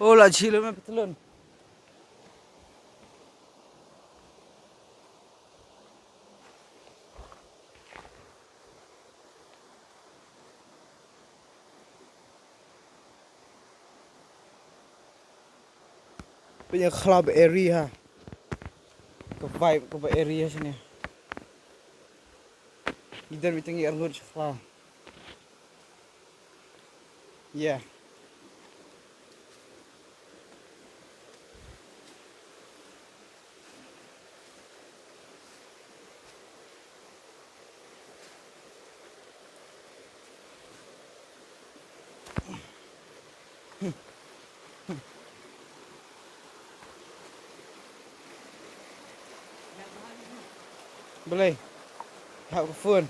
Oh, lah chilo me petelun. Punya club area. Ke vibe ke area sini. Idan bitingi arlut shafla. Yeah. Boleh. Hak ke phone.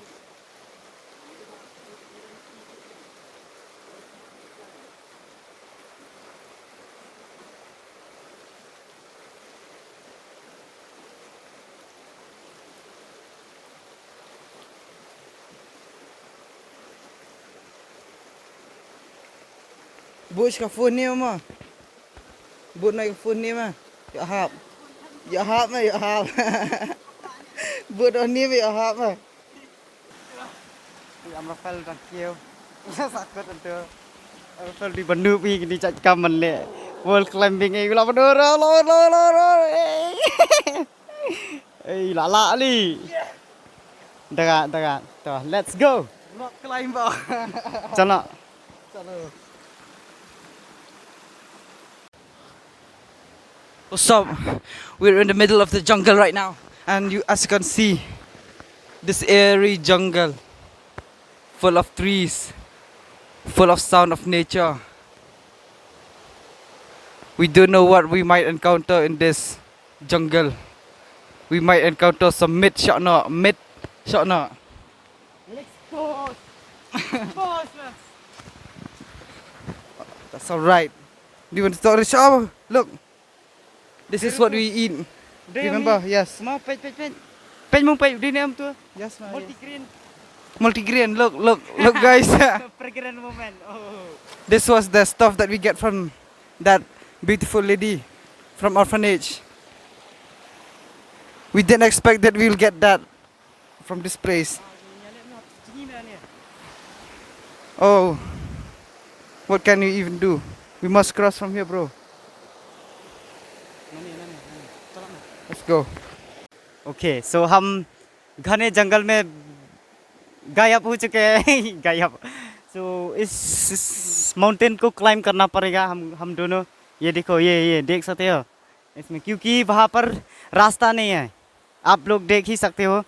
Buat ke phone ni mama. Buat naik phone ni mah. Ya hap. Ya hap mah ya hap. Buat ni mah ya hap mah. আমরা ফেল রাখিও sakit itu fail di Bandung pi di kamen le wall climbing ai la bener lo eh lala li daga to let's go rock climber chana what's up, we're in the middle of the jungle right now, and you, as you can see, this airy jungle full of trees, full of sound of nature. We don't know what we might encounter in this jungle. We might encounter some mid shotna. Let's go. That's alright. Do you want to start the show? Look, this is what we eat. Remember? Yes. Pen mong pay dinam tu. Yes, ma. Multigrain. Look, guys. Pregnant woman. Oh. This was the stuff that we get from that beautiful lady from orphanage. We didn't expect that we'll get that from this place. Oh, what can you even do? We must cross from here, bro. Let's go. Okay, so हम घने जंगल में गायब हो चुके हैं गायब so इस माउंटेन को क्लाइम करना पड़ेगा हम दोनों ये देखो ये देख सकते हो इसमें क्योंकि वहाँ पर रास्ता नहीं है आप लोग देख ही सकते हो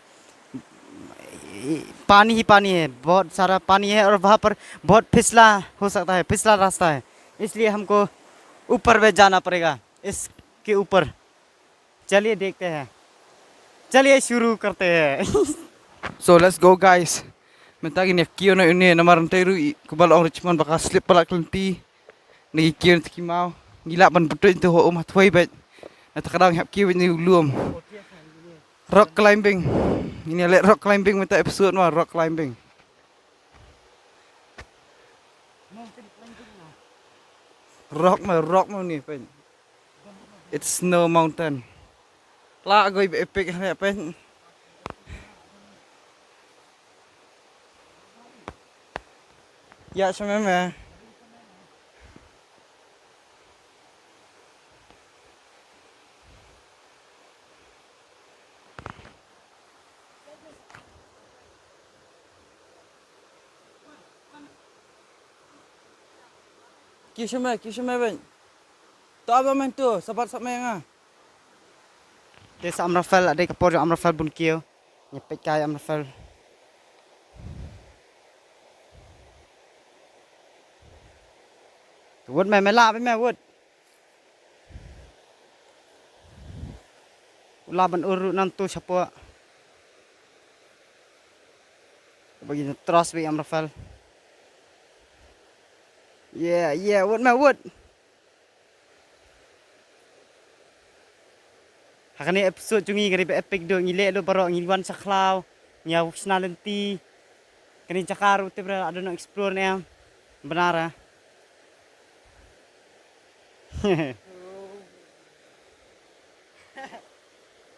पानी ही पानी है बहुत सारा पानी है और वहाँ पर बहुत फिसला हो सकता है फिसला रास्ता है इसलिए हमको ऊपर में जाना पड़ेगा इसके ऊपर चलिए देखते हैं चलिए शुरू करते हैं So let's go, guys. Mentagi ni kio na ini na maranteru kubal ong Richmond baka slip pala klenti. Nagi kio na tikimau. Gila ban betul itu ho umat way bet. Natakadang hap kio ni ulum. Rock climbing. Ini let rock climbing minta episode mah rock climbing. Rock mah ni pen. It's snow mountain. Lah gue epic ni pen. Ya sememe. Kisah me ben. Tak apa men tu, sabar sak me ngah. Desa Amrafel ada kapor Amrafel bun kio. Nyepek kai Amrafel. Wud mẹ mẹ la với mẹ wud. La ban uru nantu siapa. Begini terus bi Amrafel. Yeah, wud mẹ wud. Hakani episode jungi kari be epic do ngile do baro ngilwan saklau. Nya usna lenti. Kani cakaru te bra ada no explore ne. Benar ah.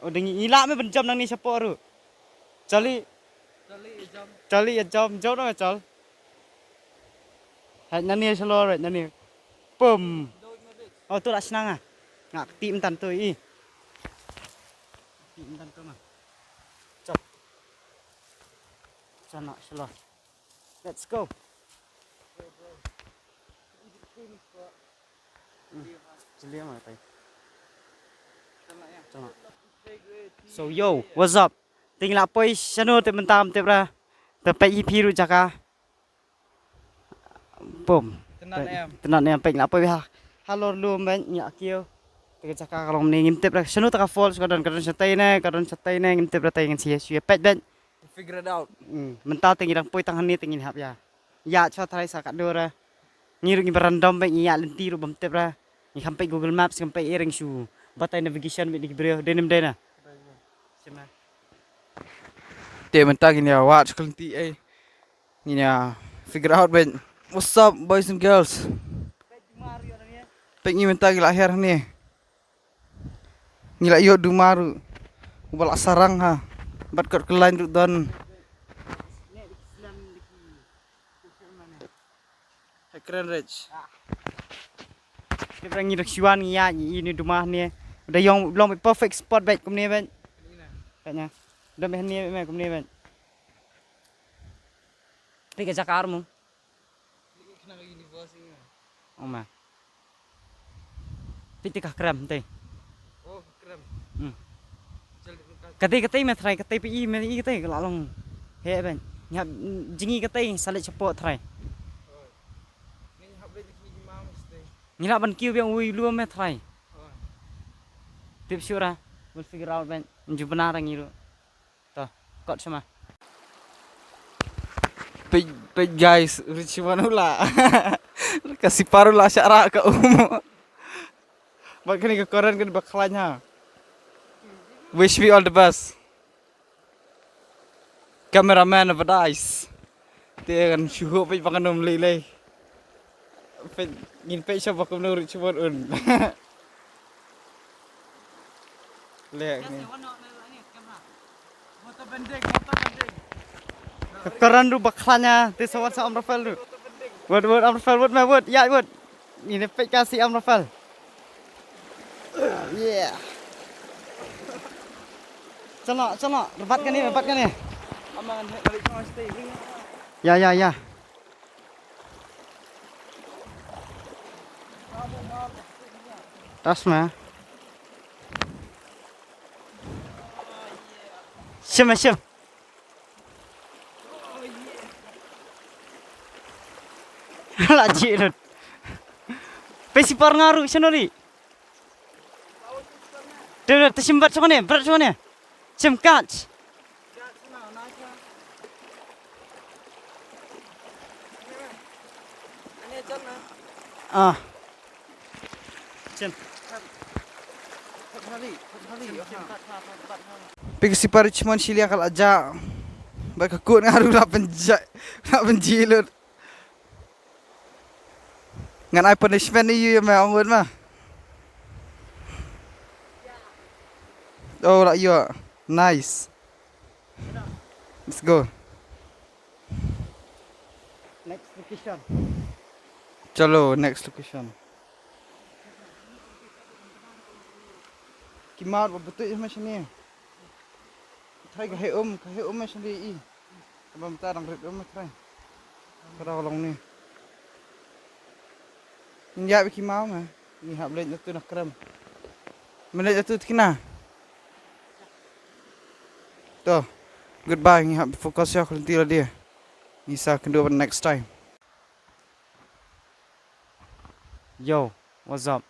Oh dengi ngila me benjam nang ni siapa ru. Cali ya jam jauh no cal. Hai nani selo right nani. Pum. Oh tu lah senang ah. Ngak tim tan tu i. Tim tan tu mah. Cop. Sana selo. Let's go. Cili mah tay. So yo, what's up? Tinggal apa channel te mentam te bra. Te EP ru jaka. Pum. Tenan em pek apa ya. Halo lu men nya kio. Te jaka kalau meni ngimte bra. Channel ta false kadon satai ne ngimte bra tay ngin sia sia pet ben. Figure it out. Mentau tinggi dang poi tangan ni tinggi hap ya. Ya cha thai sa kat dora. Ngiru ngi random be nya lenti ru bam te bra. Ni sampai Google Maps sampai ering su. Batai navigation bit ni bro denim dena. Cuma. Dia mentah gini ya, watch kelinti Gini ya, figure out ben. What's up boys and girls? Pek ni mentah gila akhir ni. Gila yo dumaru. Ubal sarang ha. Bat kat kelain tu don. Keren rich. Kita ngi reksiwan ngi ya ini rumah ni. Udah yang belum perfect spot baik kum ni ben. Kayaknya. Udah meh ni meh kum ni ben. Tiga jakar mu. Oh ma. Tiga krem teh. Oh, krem. Kati meh try kati pi meh i kati lalong. He ben. Nyap jingi kati salit cepot try. Ngila ban kiu yang ui lu meh try. Tip syura. We'll figure out ben. Nju benar ngiru. Toh, kot sama. Pej guys, rich manula. Kasih paru lah syara ke umum. Bak ni ke koran kan bakalanya. Wish me all the best. Cameraman of dice. Dia kan syuhu pej pakanum lele. Pej ngin pej siya bakum no rich man un. Lihat ni. Motor bending. Keren ru baklanya ti sawan sa Amrafel ru. Word Amrafel word meh word. Ya word. Ini pek kasih Amrafel. Yeah. Cana, repatkan ni. Amangan balik sama stay. Ya. Tas mah. Syem. Lagi lut. Pesi par ngaru senoli. Dah tersimbat sana ni, berat sana ni. Cemkat. Ah. Cem. Pergi si paru cuman sili akal aja. Baik aku ngaruh lah penjilut. Ngan ai punishment ni you mah amun mah. Oh lah yo. Nice. Let's go. Next location. Chalo, next location. Kimar betul je macam ni. Try ke macam ni. Abang minta orang red try. Kalau long ni. Ni ya biki mau mah. Ni hab lej tu nak krem. Mana tu kena? Tuh. Goodbye. Ngihap fokus ya kelinti lah dia. Bisa kedua next time. Yo, what's up?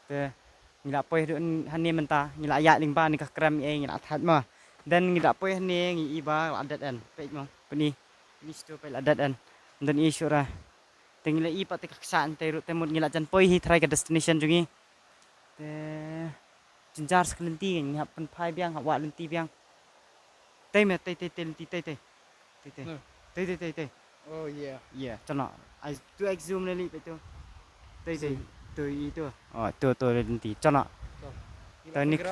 Te ngila poy dun hani menta ngila ya ling ba ni ka kram e ngila that ma. Dan ngila poy hani ngi iba adat an. Pe mo. Peni. Ni sto pe adat an. Dan isu ra. Te ngila ipa te kaksaan te ru te mut ngila jan poy hi try ka destination jungi. Te jinjar sekelinti ngihap pen pai biang wa lenti biang. Te me te lenti te. No. Te. Oh yeah. Yeah, chana. I tu ek zoom le li pe tu. Te tu itu. Oh, tu lenti chana. Teknik.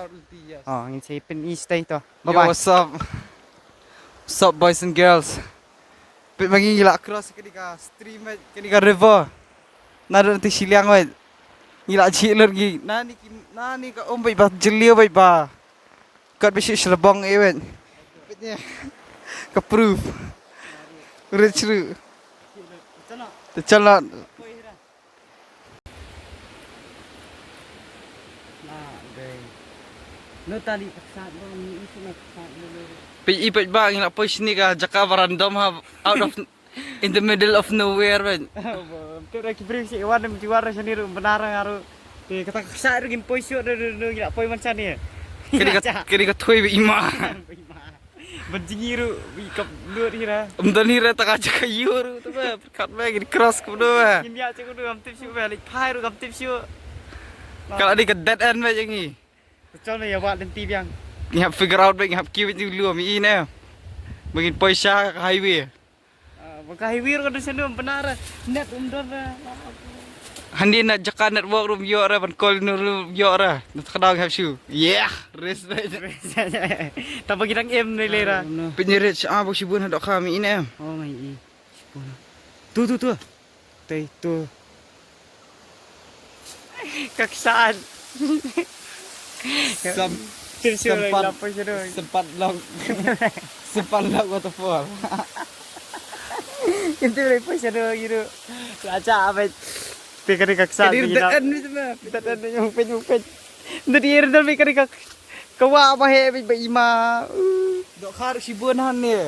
Oh, ini saya pen stay to. Bye Yo, bye. what's up? What's up boys and girls? Pit mangi ngila cross ketika stream ketika river. Nado nanti siliang wait. Ngila cilur gi. Nani ka baik ba jelio baik ba. Kat besi selebang wait. Pitnya. Ka proof. Rich ru. Chana. Tercela. Koi hira. Nah, deh. No tali paksa no ni isu na paksa no. Pit ipit ba ngila push ni ka jaka random ha out of in the middle of nowhere wait. Tu dah kibri si wan dem jiwara sini ru benar ngaru. Ti kata paksa ru gin poisyo ngila poi macam ni. Ketika thui bi ima. Berjingiru kap luar hira. Umdan hira tak aja kayur tu ba. Kat ba gini cross ku do ba. India cik kudu am tipsu balik pai ru am tipsu. Kalau di ke dead end ba jangi. Betul ni ya buat lenti biang. Ngap figure out ba ngap kiwit ni lu mi ina. Bagi poisya ka highway. Baka hiwir ka doon benar. Net umdor. Handi na jaka network room yo ra ban call no room yo ra. Nakadang have shoe. Yeah, rest ba. Tak bagi dang em ni lera. Penyeret bu sibun hadok kami ina. Oh my i. Tu. Tei tu. Kaksaan. Sempat log. Sempat log waterfall. Itu lepas shadow gitu. Aja apa? Pikir kaksaan. Dead end ni sama. Dead end yang pen. Dari erdal pikir kak. Kawa apa he ba ima. Dok har sibun han ni.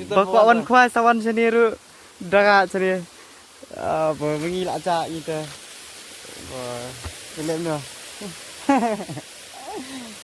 Bakwa wan kwa sawan seniru. Daga seni. Apa mengil aja itu. Wah, ini no.